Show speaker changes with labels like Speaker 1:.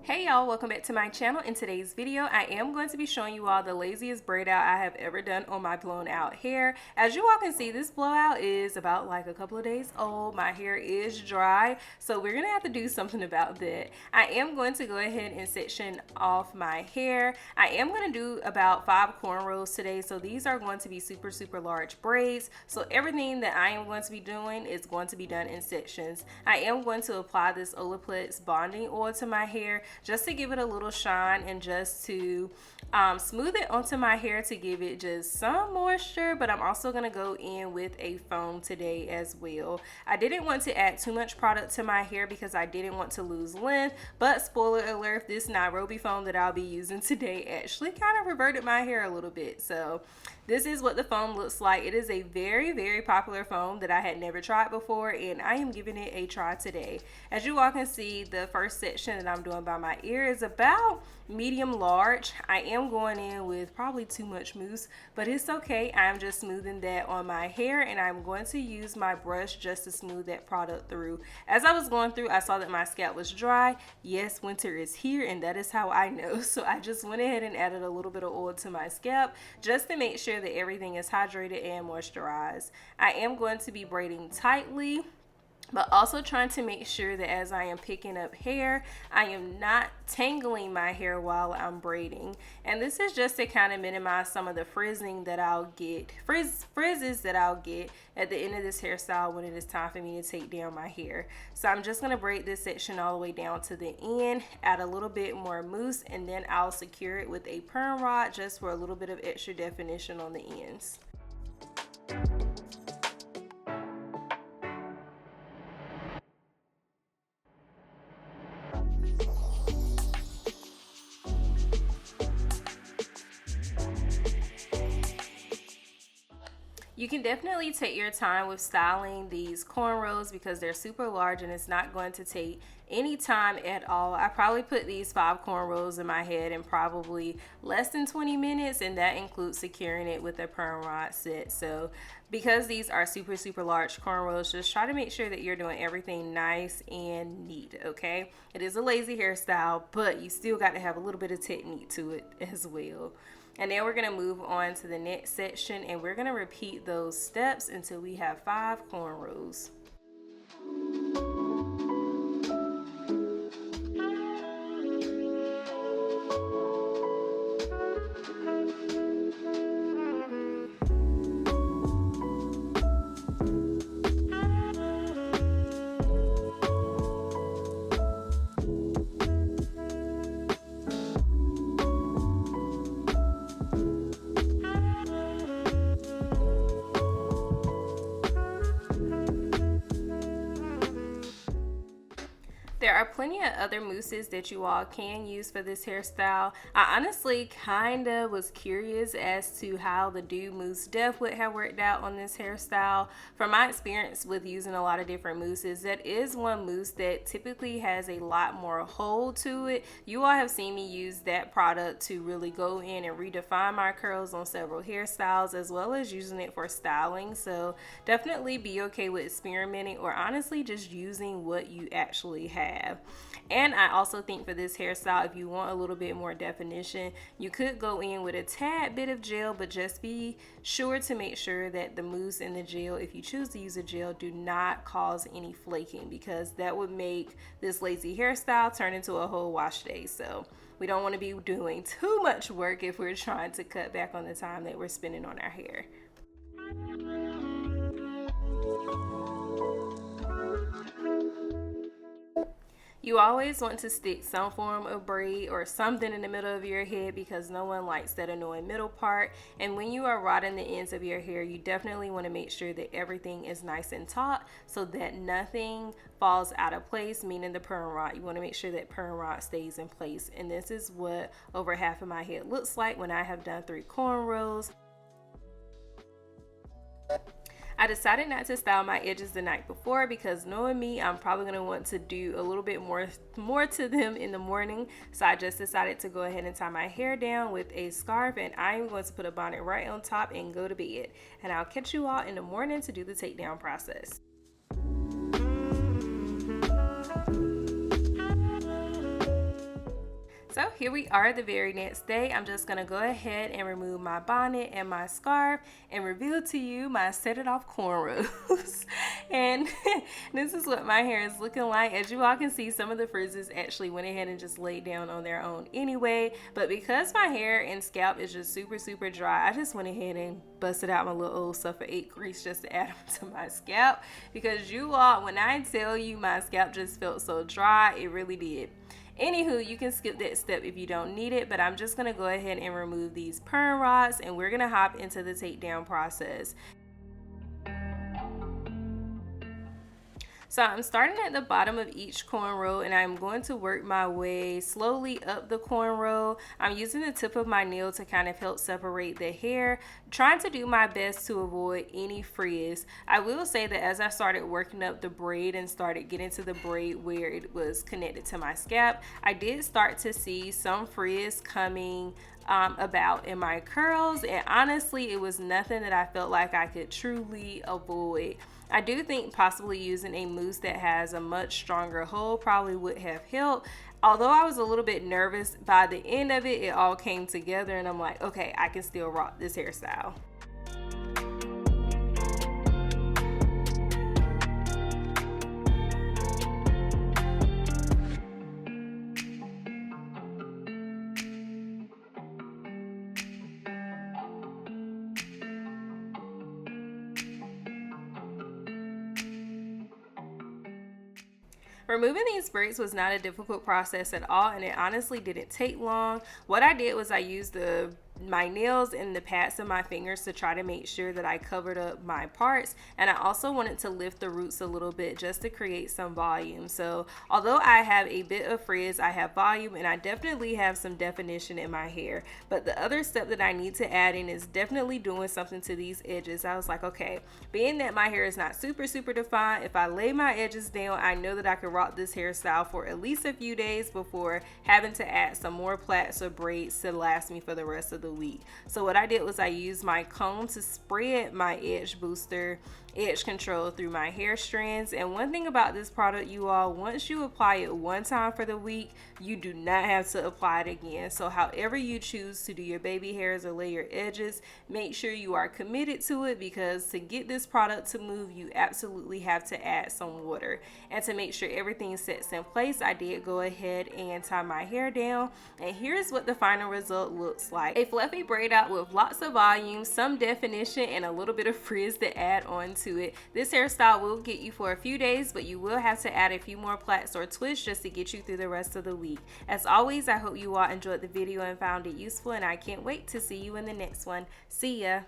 Speaker 1: Hey y'all, welcome back to my channel. In today's video, I am going to be showing you all the laziest braid out I have ever done on my blown out hair. As you all can see, this blowout is about like a couple of days old. My hair is dry, so we're gonna have to do something about that. I am going to go ahead and section off my hair. I am going to do about 5 cornrows today, so these are going to be super large braids. So everything that I am going to be doing is going to be done in sections. I am going to apply this Olaplex bonding oil to my hair just to give it a little shine and just to smooth it onto my hair to give it just some moisture, but I'm also going to go in with a foam today as well. I didn't want to add too much product to my hair because I didn't want to lose length, but spoiler alert, this Nairobi foam that I'll be using today actually kind of reverted my hair a little bit. So this is what the foam looks like. It is a very popular foam that I had never tried before, and I am giving it a try today. As you all can see, the first section that I'm doing by my ear is about medium large. I am going in with probably too much mousse, but it's okay. I'm just smoothing that on my hair, and I'm going to use my brush just to smooth that product through. As I was going through, I saw that my scalp was dry. Yes, winter is here, and that is how I know. So I just went ahead and added a little bit of oil to my scalp just to make sure that everything is hydrated and moisturized. I am going to be braiding tightly, but also trying to make sure that as I am picking up hair, I am not tangling my hair while I'm braiding. And this is just to kind of minimize some of the frizzing that I'll get, frizzes that I'll get at the end of this hairstyle when it is time for me to take down my hair. So I'm just gonna braid this section all the way down to the end, add a little bit more mousse, and then I'll secure it with a perm rod just for a little bit of extra definition on the ends. You can definitely take your time with styling these cornrows because they're super large and it's not going to take any time at all. I probably put these 5 cornrows in my head in probably less than 20 minutes, and that includes securing it with a perm rod set. So because these are super large cornrows, just try to make sure that you're doing everything nice and neat, okay? It is a lazy hairstyle, but you still got to have a little bit of technique to it as well. And then we're going to move on to the next section, and we're going to repeat those steps until we have 5 cornrows. There are plenty of other mousses that you all can use for this hairstyle. I honestly kind of was curious as to how the Dew Mousse Def would have worked out on this hairstyle. From my experience with using a lot of different mousses, that is one mousse that typically has a lot more hold to it. You all have seen me use that product to really go in and redefine my curls on several hairstyles, as well as using it for styling. So definitely be okay with experimenting or honestly just using what you actually have. And I also think for this hairstyle, if you want a little bit more definition, you could go in with a tad bit of gel, but just be sure to make sure that the mousse and the gel, if you choose to use a gel, do not cause any flaking, because that would make this lazy hairstyle turn into a whole wash day. So we don't want to be doing too much work if we're trying to cut back on the time that we're spending on our hair. You always want to stick some form of braid or something in the middle of your head because no one likes that annoying middle part. And when you are rodding the ends of your hair, you definitely want to make sure that everything is nice and taut so that nothing falls out of place, meaning the perm rod. You want to make sure that perm rod stays in place. And this is what over half of my head looks like when I have done 3 cornrows. I decided not to style my edges the night before because knowing me, I'm probably going to want to do a little bit more to them in the morning. So I just decided to go ahead and tie my hair down with a scarf, and I'm going to put a bonnet right on top and go to bed. And I'll catch you all in the morning to do the takedown process. So here we are the very next day. I'm just gonna go ahead and remove my bonnet and my scarf and reveal to you my set it off cornrows. And this is what my hair is looking like. As you all can see, some of the frizzes actually went ahead and just laid down on their own anyway. But because my hair and scalp is just super dry, I just went ahead and busted out my little old Suffer 8 grease just to add them to my scalp. Because you all, when I tell you my scalp just felt so dry, it really did. Anywho, you can skip that step if you don't need it, but I'm just going to go ahead and remove these perm rods and we're going to hop into the takedown process. So I'm starting at the bottom of each cornrow and I'm going to work my way slowly up the cornrow. I'm using the tip of my nail to kind of help separate the hair, trying to do my best to avoid any frizz. I will say that as I started working up the braid and started getting to the braid where it was connected to my scalp, I did start to see some frizz coming about in my curls, and honestly it was nothing that I felt like I could truly avoid. I do think possibly using a mousse that has a much stronger hold probably would have helped. Although I was a little bit nervous, by the end of it, it all came together and I'm like, okay, I can still rock this hairstyle. Removing these braids was not a difficult process at all, and it honestly didn't take long. What I did was I used my nails and the pads of my fingers to try to make sure that I covered up my parts, and I also wanted to lift the roots a little bit just to create some volume. So although I have a bit of frizz, I have volume and I definitely have some definition in my hair. But the other step that I need to add in is definitely doing something to these edges. I was like, okay, being that my hair is not super defined, if I lay my edges down, I know that I can rock this hairstyle for at least a few days before having to add some more plaits or braids to last me for the rest of the week. So what I did was I used my comb to spread my edge booster, edge control through my hair strands. And one thing about this product, you all, once you apply it one time for the week, you do not have to apply it again. So however you choose to do your baby hairs or lay your edges, make sure you are committed to it, because to get this product to move, you absolutely have to add some water. And to make sure everything sets in place, I did go ahead and tie my hair down, and here's what the final result looks like. A fluffy braid out with lots of volume, some definition, and a little bit of frizz to add on to it. This hairstyle will get you for a few days, but you will have to add a few more plaits or twists just to get you through the rest of the week. As always, I hope you all enjoyed the video and found it useful, and I can't wait to see you in the next one. See ya!